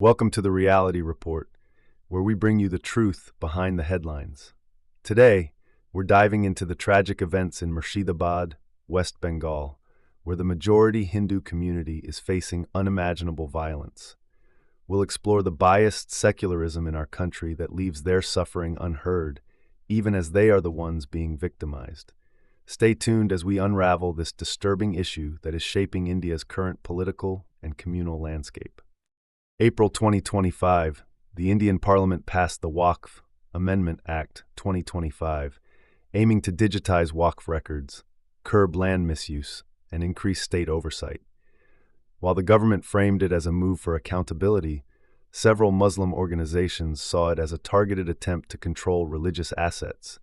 Welcome to the Reality Report, where we bring you the truth behind the headlines. Today, we're diving into the tragic events in Murshidabad, West Bengal, where the majority Hindu community is facing unimaginable violence. We'll explore the biased secularism in our country that leaves their suffering unheard, even as they are the ones being victimized. Stay tuned as we unravel this disturbing issue that is shaping India's current political and communal landscape. April 2025, the Indian Parliament passed the Waqf Amendment Act 2025, aiming to digitize Waqf records, curb land misuse, and increase state oversight. While the government framed it as a move for accountability, several Muslim organizations saw it as a targeted attempt to control religious assets,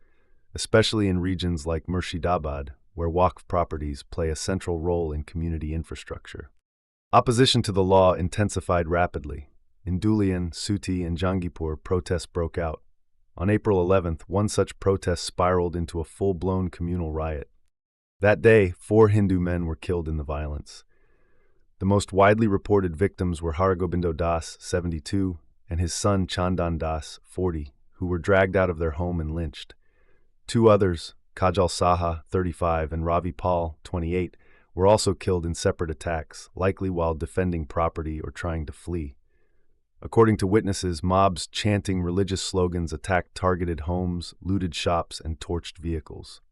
especially in regions like Murshidabad, where Waqf properties play a central role in community infrastructure. Opposition to the law intensified rapidly. In Dhulian, Suti, and Jangipur, protests broke out. On April 11th, one such protest spiraled into a full-blown communal riot. That day, 4 Hindu men were killed in the violence. The most widely reported victims were Hargobindo Das, 72, and his son Chandan Das, 40, who were dragged out of their home and lynched. 2 others, Kajal Saha, 35, and Ravi Pal, 28, were also killed in separate attacks, likely while defending property or trying to flee. According to witnesses, mobs chanting religious slogans attacked targeted homes, looted shops, and torched vehicles.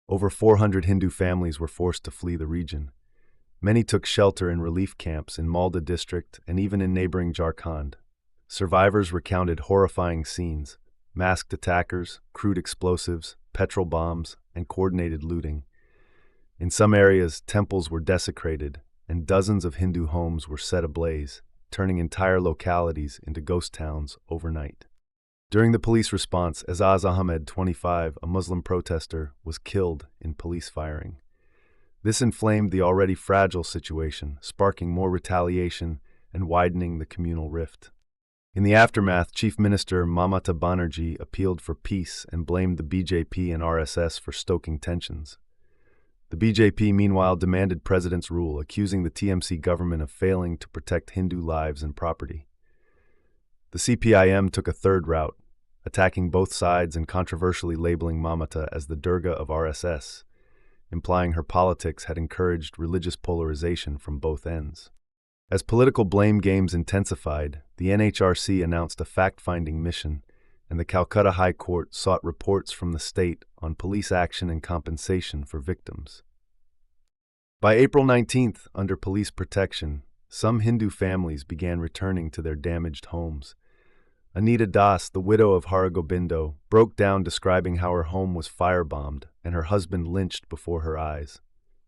Over 400 Hindu families were forced to flee the region. Many took shelter in relief camps in Malda district and even in neighboring Jharkhand. Survivors recounted horrifying scenes: masked attackers, crude explosives, petrol bombs, and coordinated looting. In some areas, temples were desecrated, and dozens of Hindu homes were set ablaze, turning entire localities into ghost towns overnight. During the police response, Azaz Ahmed, 25, a Muslim protester, was killed in police firing. This inflamed the already fragile situation, sparking more retaliation and widening the communal rift. In the aftermath, Chief Minister Mamata Banerjee appealed for peace and blamed the BJP and RSS for stoking tensions. The BJP, meanwhile, demanded president's rule, accusing the TMC government of failing to protect Hindu lives and property. The CPIM took a third route, attacking both sides and controversially labeling Mamata as the Durga of RSS, implying her politics had encouraged religious polarization from both ends. As political blame games intensified, the NHRC announced a fact-finding mission, and the Calcutta High Court sought reports from the state on police action and compensation for victims. By April 19th, under police protection, some Hindu families began returning to their damaged homes. Anita Das, the widow of Hargobindo, broke down describing how her home was firebombed and her husband lynched before her eyes.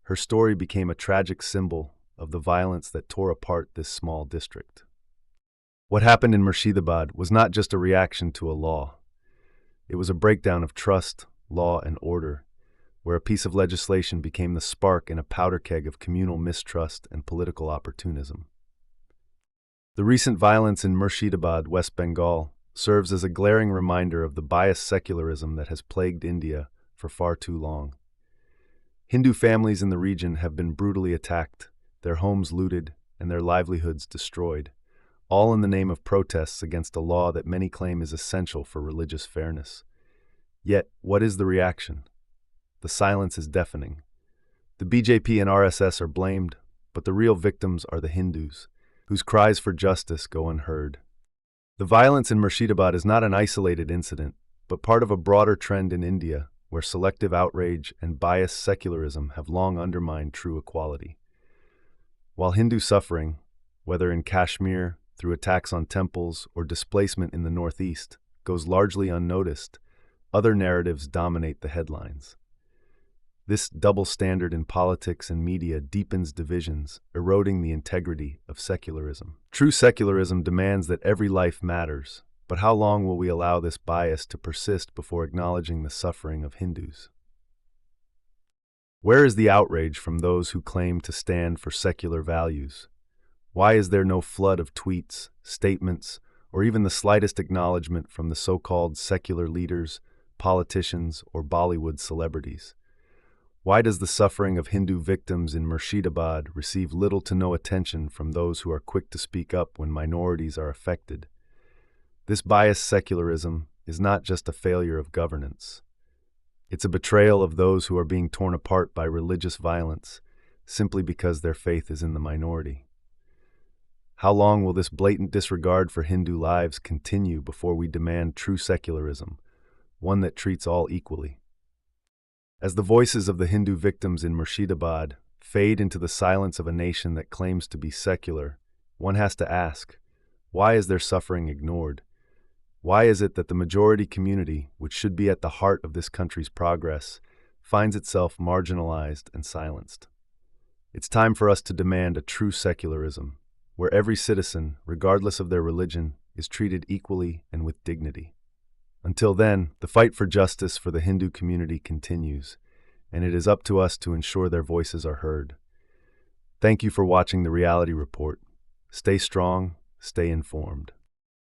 Her story became a tragic symbol of the violence that tore apart this small district. What happened in Murshidabad was not just a reaction to a law. It was a breakdown of trust, law, and order, where a piece of legislation became the spark in a powder keg of communal mistrust and political opportunism. The recent violence in Murshidabad, West Bengal, serves as a glaring reminder of the biased secularism that has plagued India for far too long. Hindu families in the region have been brutally attacked, their homes looted, and their livelihoods destroyed, all in the name of protests against a law that many claim is essential for religious fairness. Yet, what is the reaction? The silence is deafening. The BJP and RSS are blamed, but the real victims are the Hindus, whose cries for justice go unheard. The violence in Murshidabad is not an isolated incident, but part of a broader trend in India, where selective outrage and biased secularism have long undermined true equality. While Hindu suffering, whether in Kashmir, through attacks on temples, or displacement in the Northeast, goes largely unnoticed, other narratives dominate the headlines. This double standard in politics and media deepens divisions, eroding the integrity of secularism. True secularism demands that every life matters, but how long will we allow this bias to persist before acknowledging the suffering of Hindus? Where is the outrage from those who claim to stand for secular values? Why is there no flood of tweets, statements, or even the slightest acknowledgement from the so-called secular leaders, politicians, or Bollywood celebrities? Why does the suffering of Hindu victims in Murshidabad receive little to no attention from those who are quick to speak up when minorities are affected? This biased secularism is not just a failure of governance. It's a betrayal of those who are being torn apart by religious violence simply because their faith is in the minority. How long will this blatant disregard for Hindu lives continue before we demand true secularism, one that treats all equally? As the voices of the Hindu victims in Murshidabad fade into the silence of a nation that claims to be secular, one has to ask, why is their suffering ignored? Why is it that the majority community, which should be at the heart of this country's progress, finds itself marginalized and silenced? It's time for us to demand a true secularism, where every citizen, regardless of their religion, is treated equally and with dignity. Until then, the fight for justice for the Hindu community continues, and it is up to us to ensure their voices are heard. Thank you for watching the Reality Report. Stay strong, stay informed.